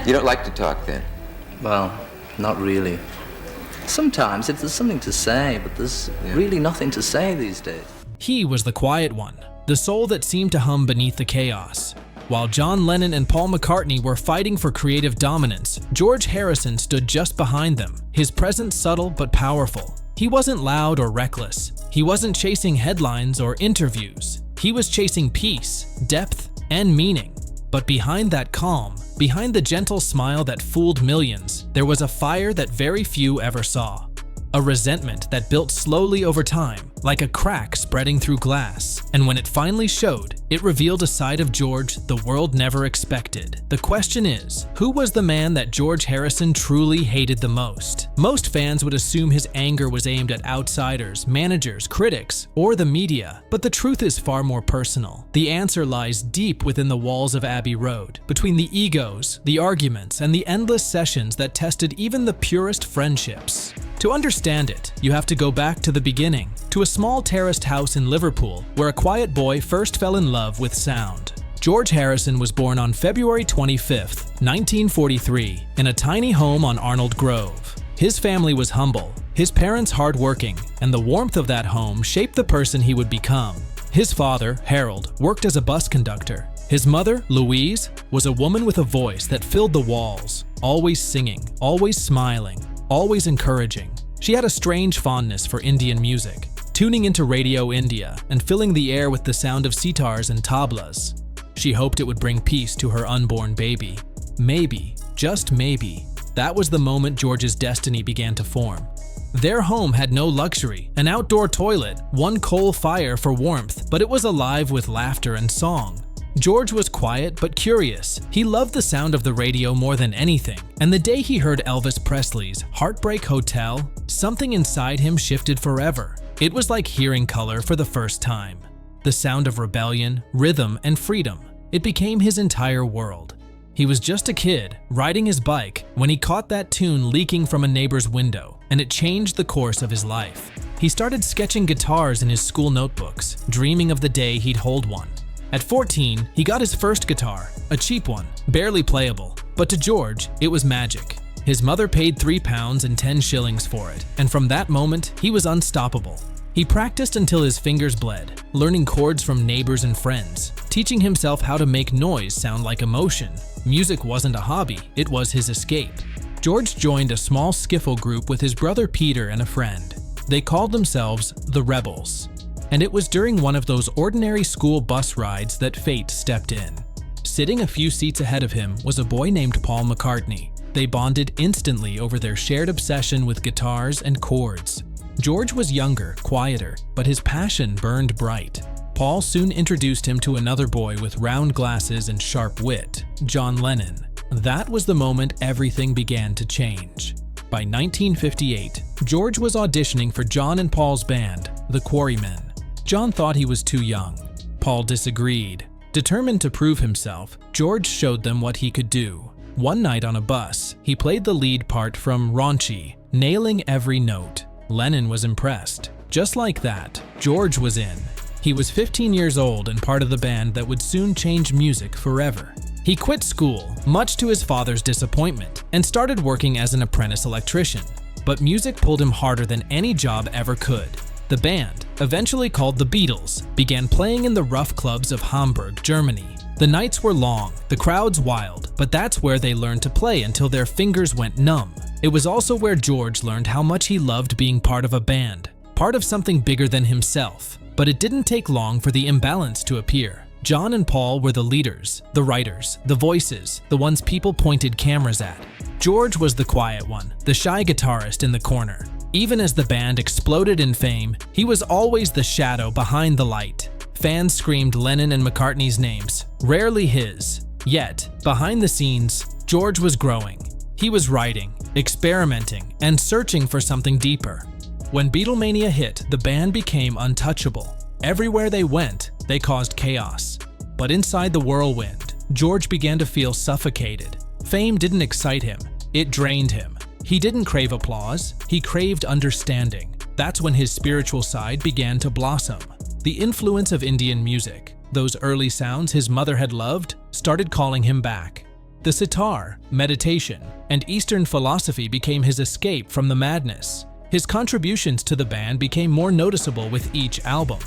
You don't like to talk then? Well, not really. Sometimes if there's something to say, but there's really nothing to say these days. He was the quiet one, the soul that seemed to hum beneath the chaos. While John Lennon and Paul McCartney were fighting for creative dominance, George Harrison stood just behind them, his presence subtle but powerful. He wasn't loud or reckless. He wasn't chasing headlines or interviews. He was chasing peace, depth, and meaning. But behind that calm, behind the gentle smile that fooled millions, there was a fire that very few ever saw. A resentment that built slowly over time, like a crack spreading through glass. And when it finally showed, it revealed a side of George the world never expected. The question is, who was the man that George Harrison truly hated the most? Most fans would assume his anger was aimed at outsiders, managers, critics, or the media. But the truth is far more personal. The answer lies deep within the walls of Abbey Road, between the egos, the arguments, and the endless sessions that tested even the purest friendships. To understand it, you have to go back to the beginning, to a small terraced house in Liverpool where a quiet boy first fell in love with sound. George Harrison was born on February 25, 1943, in a tiny home on Arnold Grove. His family was humble, his parents hardworking, and the warmth of that home shaped the person he would become. His father, Harold, worked as a bus conductor. His mother, Louise, was a woman with a voice that filled the walls, always singing, always smiling, always encouraging. She had a strange fondness for Indian music, tuning into Radio India and filling the air with the sound of sitars and tablas. She hoped it would bring peace to her unborn baby. Maybe, just maybe, that was the moment George's destiny began to form. Their home had no luxury, an outdoor toilet, one coal fire for warmth, but it was alive with laughter and song. George was quiet but curious. He loved the sound of the radio more than anything, and the day he heard Elvis Presley's Heartbreak Hotel, something inside him shifted forever. It was like hearing color for the first time. The sound of rebellion, rhythm, and freedom. It became his entire world. He was just a kid, riding his bike, when he caught that tune leaking from a neighbor's window, and it changed the course of his life. He started sketching guitars in his school notebooks, dreaming of the day he'd hold one. At 14, he got his first guitar, a cheap one, barely playable. But to George, it was magic. His mother paid £3 and 10 shillings for it, and from that moment, he was unstoppable. He practiced until his fingers bled, learning chords from neighbors and friends, teaching himself how to make noise sound like emotion. Music wasn't a hobby, it was his escape. George joined a small skiffle group with his brother Peter and a friend. They called themselves the Rebels. And it was during one of those ordinary school bus rides that fate stepped in. Sitting a few seats ahead of him was a boy named Paul McCartney. They bonded instantly over their shared obsession with guitars and chords. George was younger, quieter, but his passion burned bright. Paul soon introduced him to another boy with round glasses and sharp wit, John Lennon. That was the moment everything began to change. By 1958, George was auditioning for John and Paul's band, the Quarrymen. John thought he was too young. Paul disagreed. Determined to prove himself, George showed them what he could do. One night on a bus, he played the lead part from Raunchy, nailing every note. Lennon was impressed. Just like that, George was in. He was 15 years old and part of the band that would soon change music forever. He quit school, much to his father's disappointment, and started working as an apprentice electrician. But music pulled him harder than any job ever could. The band, eventually called the Beatles, began playing in the rough clubs of Hamburg, Germany. The nights were long, the crowds wild, but that's where they learned to play until their fingers went numb. It was also where George learned how much he loved being part of a band, part of something bigger than himself. But it didn't take long for the imbalance to appear. John and Paul were the leaders, the writers, the voices, the ones people pointed cameras at. George was the quiet one, the shy guitarist in the corner. Even as the band exploded in fame, he was always the shadow behind the light. Fans screamed Lennon and McCartney's names, rarely his. Yet, behind the scenes, George was growing. He was writing, experimenting, and searching for something deeper. When Beatlemania hit, the band became untouchable. Everywhere they went, they caused chaos. But inside the whirlwind, George began to feel suffocated. Fame didn't excite him, it drained him. He didn't crave applause, he craved understanding. That's when his spiritual side began to blossom. The influence of Indian music, those early sounds his mother had loved, started calling him back. The sitar, meditation, and Eastern philosophy became his escape from the madness. His contributions to the band became more noticeable with each album.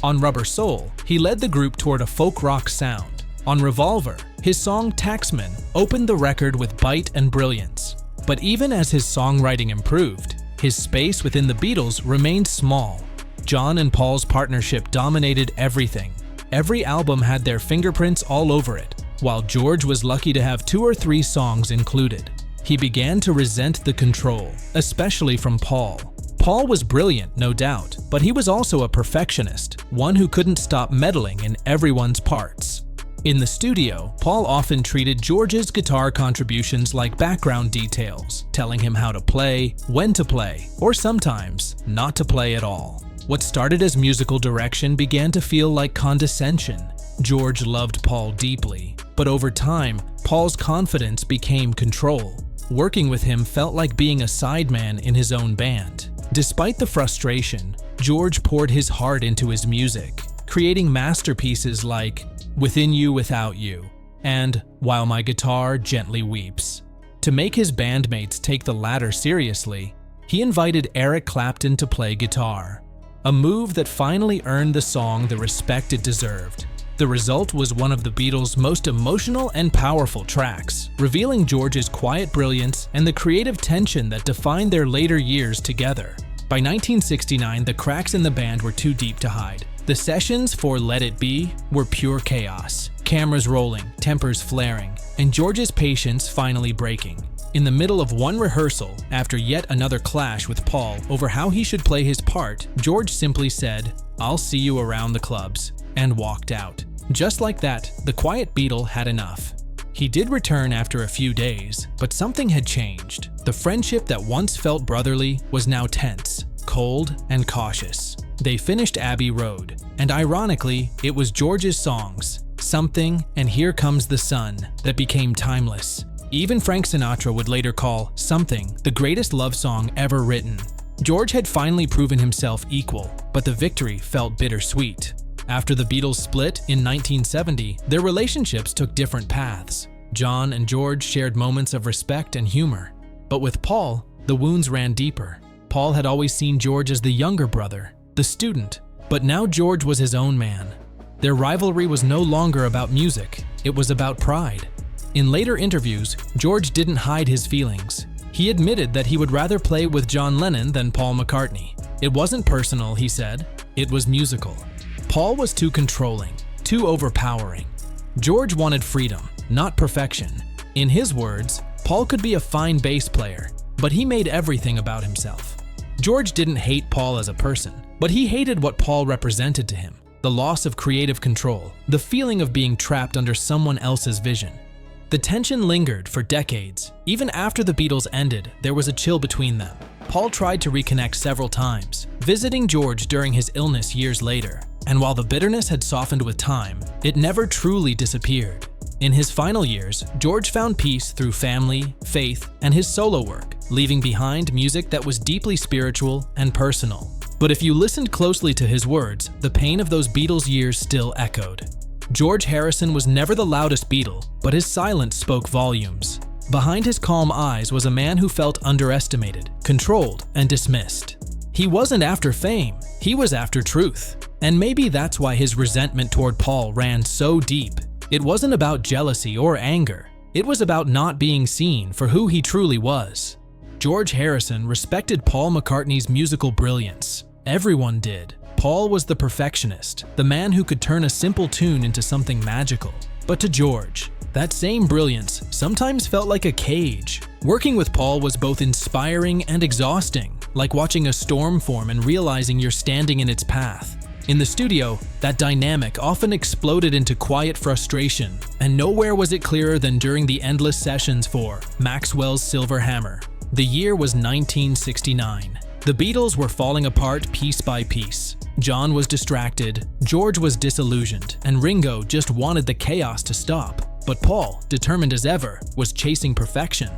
On Rubber Soul, he led the group toward a folk rock sound. On Revolver, his song Taxman opened the record with bite and brilliance. But even as his songwriting improved, his space within the Beatles remained small. John and Paul's partnership dominated everything. Every album had their fingerprints all over it, while George was lucky to have 2 or 3 songs included. He began to resent the control, especially from Paul. Paul was brilliant, no doubt, but he was also a perfectionist, one who couldn't stop meddling in everyone's parts. In the studio, Paul often treated George's guitar contributions like background details, telling him how to play, when to play, or sometimes not to play at all. What started as musical direction began to feel like condescension. George loved Paul deeply, but over time, Paul's confidence became control. Working with him felt like being a sideman in his own band. Despite the frustration, George poured his heart into his music, creating masterpieces like Within You Without You and While My Guitar Gently Weeps. To make his bandmates take the latter seriously, he invited Eric Clapton to play guitar, a move that finally earned the song the respect it deserved. The result was one of the Beatles' most emotional and powerful tracks, revealing George's quiet brilliance and the creative tension that defined their later years together. By 1969, the cracks in the band were too deep to hide. The sessions for Let It Be were pure chaos, cameras rolling, tempers flaring, and George's patience finally breaking. In the middle of one rehearsal, after yet another clash with Paul over how he should play his part, George simply said, "I'll see you around the clubs," and walked out. Just like that, the quiet Beatle had enough. He did return after a few days, but something had changed. The friendship that once felt brotherly was now tense, cold, and cautious. They finished Abbey Road, and ironically, it was George's songs, Something and Here Comes the Sun, that became timeless. Even Frank Sinatra would later call Something the greatest love song ever written. George had finally proven himself equal, but the victory felt bittersweet. After the Beatles split in 1970, their relationships took different paths. John and George shared moments of respect and humor. But with Paul, the wounds ran deeper. Paul had always seen George as the younger brother, the student, but now George was his own man. Their rivalry was no longer about music, it was about pride. In later interviews, George didn't hide his feelings. He admitted that he would rather play with John Lennon than Paul McCartney. It wasn't personal, he said, it was musical. Paul was too controlling, too overpowering. George wanted freedom, not perfection. In his words, Paul could be a fine bass player, but he made everything about himself. George didn't hate Paul as a person, but he hated what Paul represented to him, the loss of creative control, the feeling of being trapped under someone else's vision. The tension lingered for decades. Even after the Beatles ended, there was a chill between them. Paul tried to reconnect several times, visiting George during his illness years later. And while the bitterness had softened with time, it never truly disappeared. In his final years, George found peace through family, faith, and his solo work, leaving behind music that was deeply spiritual and personal. But if you listened closely to his words, the pain of those Beatles years still echoed. George Harrison was never the loudest Beatle, but his silence spoke volumes. Behind his calm eyes was a man who felt underestimated, controlled, and dismissed. He wasn't after fame, he was after truth. And maybe that's why his resentment toward Paul ran so deep. It wasn't about jealousy or anger. It was about not being seen for who he truly was. George Harrison respected Paul McCartney's musical brilliance. Everyone did. Paul was the perfectionist, the man who could turn a simple tune into something magical. But to George, that same brilliance sometimes felt like a cage. Working with Paul was both inspiring and exhausting, like watching a storm form and realizing you're standing in its path. In the studio, that dynamic often exploded into quiet frustration, and nowhere was it clearer than during the endless sessions for Maxwell's Silver Hammer. The year was 1969. The Beatles were falling apart piece by piece. John was distracted, George was disillusioned, and Ringo just wanted the chaos to stop. But Paul, determined as ever, was chasing perfection.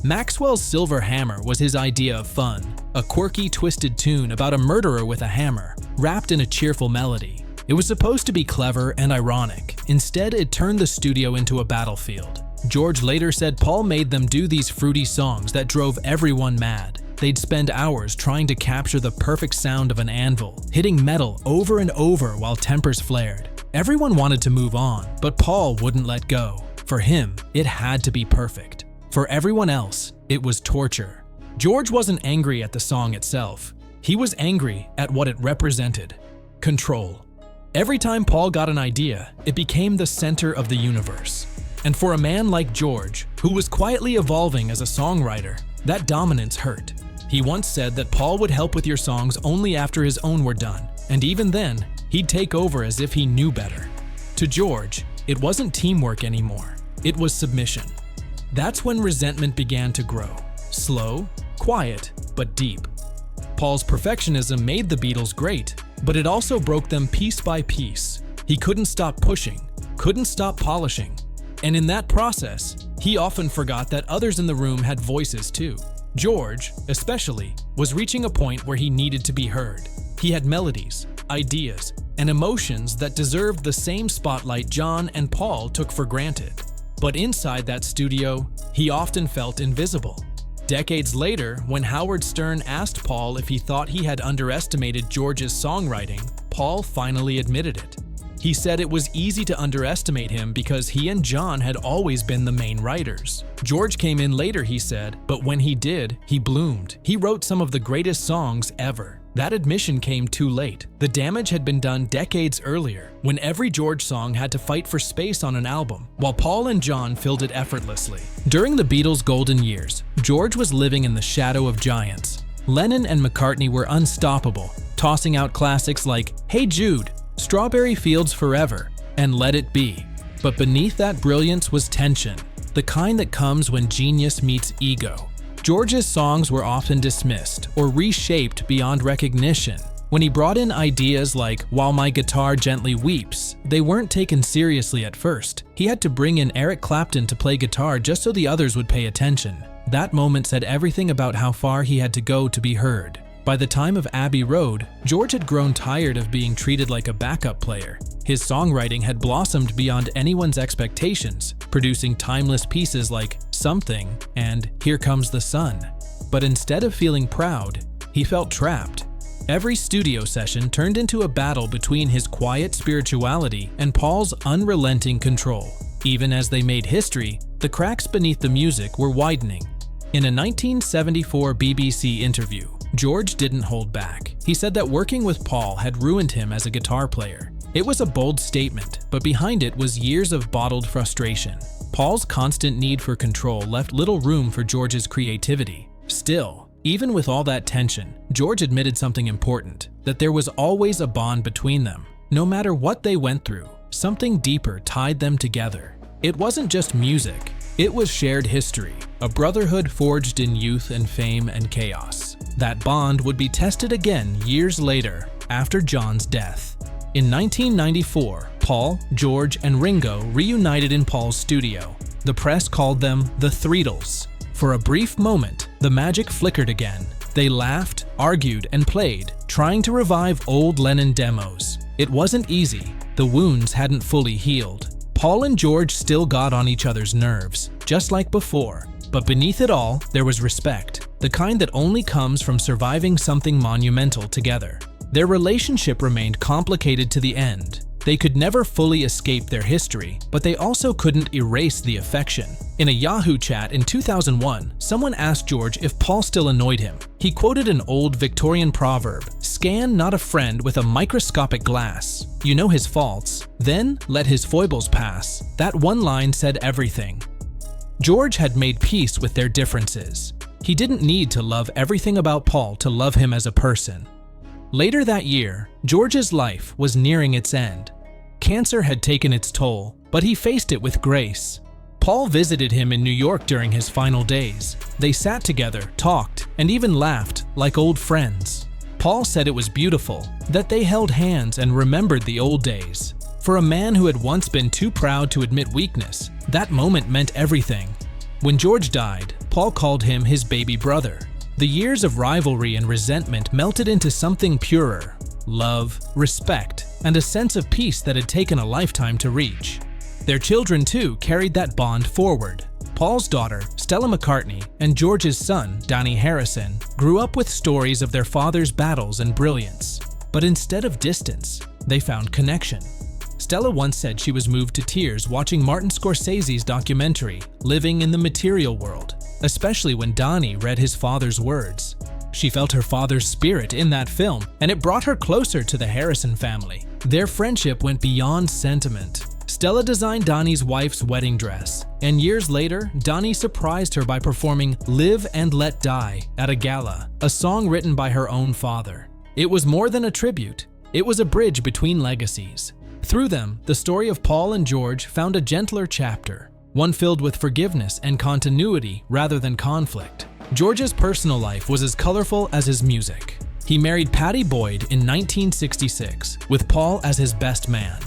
Maxwell's Silver Hammer was his idea of fun, a quirky, twisted tune about a murderer with a hammer, wrapped in a cheerful melody. It was supposed to be clever and ironic. Instead, it turned the studio into a battlefield. George later said Paul made them do these fruity songs that drove everyone mad. They'd spend hours trying to capture the perfect sound of an anvil, hitting metal over and over while tempers flared. Everyone wanted to move on, but Paul wouldn't let go. For him, it had to be perfect. For everyone else, it was torture. George wasn't angry at the song itself. He was angry at what it represented: control. Every time Paul got an idea, it became the center of the universe. And for a man like George, who was quietly evolving as a songwriter, that dominance hurt. He once said that Paul would help with your songs only after his own were done, and even then, he'd take over as if he knew better. To George, it wasn't teamwork anymore. It was submission. That's when resentment began to grow. Slow, quiet, but deep. Paul's perfectionism made the Beatles great, but it also broke them piece by piece. He couldn't stop pushing, couldn't stop polishing. And in that process, he often forgot that others in the room had voices too. George, especially, was reaching a point where he needed to be heard. He had melodies, ideas, and emotions that deserved the same spotlight John and Paul took for granted. But inside that studio, he often felt invisible. Decades later, when Howard Stern asked Paul if he thought he had underestimated George's songwriting, Paul finally admitted it. He said it was easy to underestimate him because he and John had always been the main writers. George came in later, he said, but when he did, he bloomed. He wrote some of the greatest songs ever. That admission came too late. The damage had been done decades earlier, when every George song had to fight for space on an album, while Paul and John filled it effortlessly. During the Beatles' golden years, George was living in the shadow of giants. Lennon and McCartney were unstoppable, tossing out classics like Hey Jude, Strawberry Fields Forever, and Let It Be. But beneath that brilliance was tension, the kind that comes when genius meets ego. George's songs were often dismissed or reshaped beyond recognition. When he brought in ideas like While My Guitar Gently Weeps, they weren't taken seriously at first. He had to bring in Eric Clapton to play guitar just so the others would pay attention. That moment said everything about how far he had to go to be heard. By the time of Abbey Road, George had grown tired of being treated like a backup player. His songwriting had blossomed beyond anyone's expectations, producing timeless pieces like Something and Here Comes the Sun. But instead of feeling proud, he felt trapped. Every studio session turned into a battle between his quiet spirituality and Paul's unrelenting control. Even as they made history, the cracks beneath the music were widening. In a 1974 BBC interview, George didn't hold back. He said that working with Paul had ruined him as a guitar player. It was a bold statement, but behind it was years of bottled frustration. Paul's constant need for control left little room for George's creativity. Still, even with all that tension, George admitted something important, that there was always a bond between them. No matter what they went through, something deeper tied them together. It wasn't just music, it was shared history, a brotherhood forged in youth and fame and chaos. That bond would be tested again years later, after John's death. In 1994, Paul, George, and Ringo reunited in Paul's studio. The press called them the Threedles. For a brief moment, the magic flickered again. They laughed, argued, and played, trying to revive old Lennon demos. It wasn't easy. The wounds hadn't fully healed. Paul and George still got on each other's nerves, just like before. But beneath it all, there was respect, the kind that only comes from surviving something monumental together. Their relationship remained complicated to the end. They could never fully escape their history, but they also couldn't erase the affection. In a Yahoo chat in 2001, someone asked George if Paul still annoyed him. He quoted an old Victorian proverb, "Scan not a friend with a microscopic glass. You know his faults, then let his foibles pass." That one line said everything. George had made peace with their differences. He didn't need to love everything about Paul to love him as a person. Later that year, George's life was nearing its end. Cancer had taken its toll, but he faced it with grace. Paul visited him in New York during his final days. They sat together, talked, and even laughed like old friends. Paul said it was beautiful, that they held hands and remembered the old days. For a man who had once been too proud to admit weakness, that moment meant everything. When George died, Paul called him his baby brother. The years of rivalry and resentment melted into something purer: love, respect, and a sense of peace that had taken a lifetime to reach. Their children, too, carried that bond forward. Paul's daughter, Stella McCartney, and George's son, Donny Harrison, grew up with stories of their father's battles and brilliance. But instead of distance, they found connection. Stella once said she was moved to tears watching Martin Scorsese's documentary, Living in the Material World, especially when Donny read his father's words. She felt her father's spirit in that film, and it brought her closer to the Harrison family. Their friendship went beyond sentiment. Stella designed Donny's wife's wedding dress, and years later, Donny surprised her by performing Live and Let Die at a gala, a song written by her own father. It was more than a tribute, it was a bridge between legacies. Through them, the story of Paul and George found a gentler chapter, one filled with forgiveness and continuity rather than conflict. George's personal life was as colorful as his music. He married Pattie Boyd in 1966, with Paul as his best man.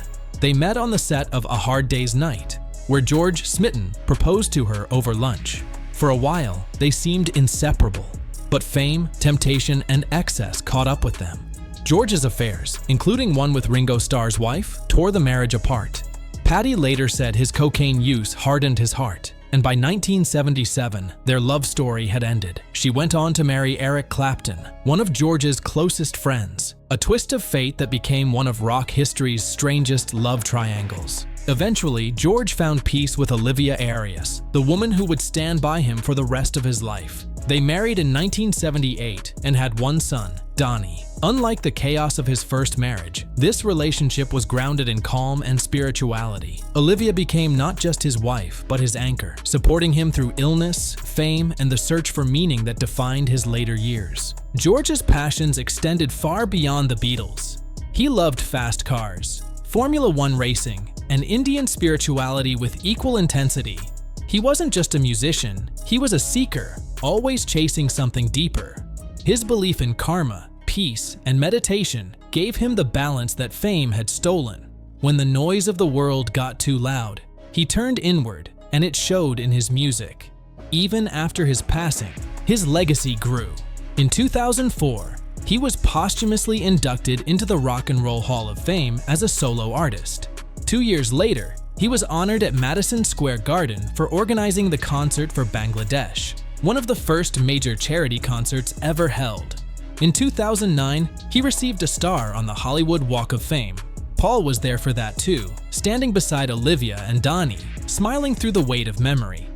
They met on the set of A Hard Day's Night, where George, smitten, proposed to her over lunch. For a while, they seemed inseparable, but fame, temptation, and excess caught up with them. George's affairs, including one with Ringo Starr's wife, tore the marriage apart. Pattie later said his cocaine use hardened his heart, and by 1977, their love story had ended. She went on to marry Eric Clapton, one of George's closest friends, a twist of fate that became one of rock history's strangest love triangles. Eventually, George found peace with Olivia Arias, the woman who would stand by him for the rest of his life. They married in 1978 and had one son, Donny. Unlike the chaos of his first marriage, this relationship was grounded in calm and spirituality. Olivia became not just his wife, but his anchor, supporting him through illness, fame, and the search for meaning that defined his later years. George's passions extended far beyond the Beatles. He loved fast cars, Formula One racing, and Indian spirituality with equal intensity. He wasn't just a musician, he was a seeker, always chasing something deeper. His belief in karma, peace, and meditation gave him the balance that fame had stolen. When the noise of the world got too loud, he turned inward, and it showed in his music. Even after his passing, his legacy grew. In 2004, he was posthumously inducted into the Rock and Roll Hall of Fame as a solo artist. 2 years later, he was honored at Madison Square Garden for organizing the concert for Bangladesh, one of the first major charity concerts ever held. In 2009, he received a star on the Hollywood Walk of Fame. Paul was there for that too, standing beside Olivia and Donny, smiling through the weight of memory.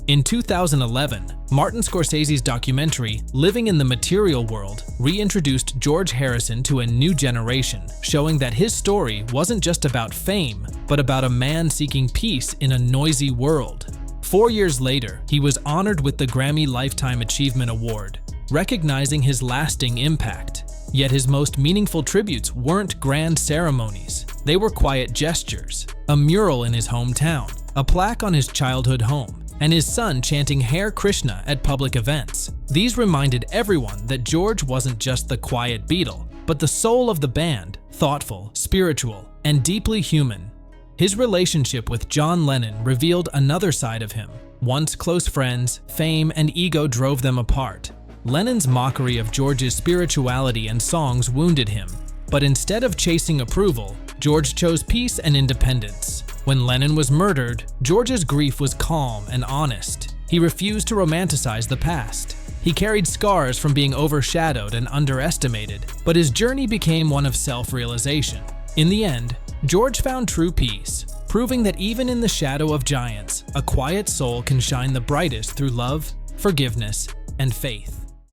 In 2011, Martin Scorsese's documentary, Living in the Material World, reintroduced George Harrison to a new generation, showing that his story wasn't just about fame, but about a man seeking peace in a noisy world. 4 years later, he was honored with the Grammy Lifetime Achievement Award, recognizing his lasting impact. Yet his most meaningful tributes weren't grand ceremonies. They were quiet gestures, a mural in his hometown, a plaque on his childhood home, and his son chanting Hare Krishna at public events. These reminded everyone that George wasn't just the quiet Beatle, but the soul of the band, thoughtful, spiritual, and deeply human. His relationship with John Lennon revealed another side of him. Once close friends, fame and ego drove them apart. Lennon's mockery of George's spirituality and songs wounded him, but instead of chasing approval, George chose peace and independence. When Lennon was murdered, George's grief was calm and honest. He refused to romanticize the past. He carried scars from being overshadowed and underestimated, but his journey became one of self-realization. In the end, George found true peace, proving that even in the shadow of giants, a quiet soul can shine the brightest through love, forgiveness, and faith.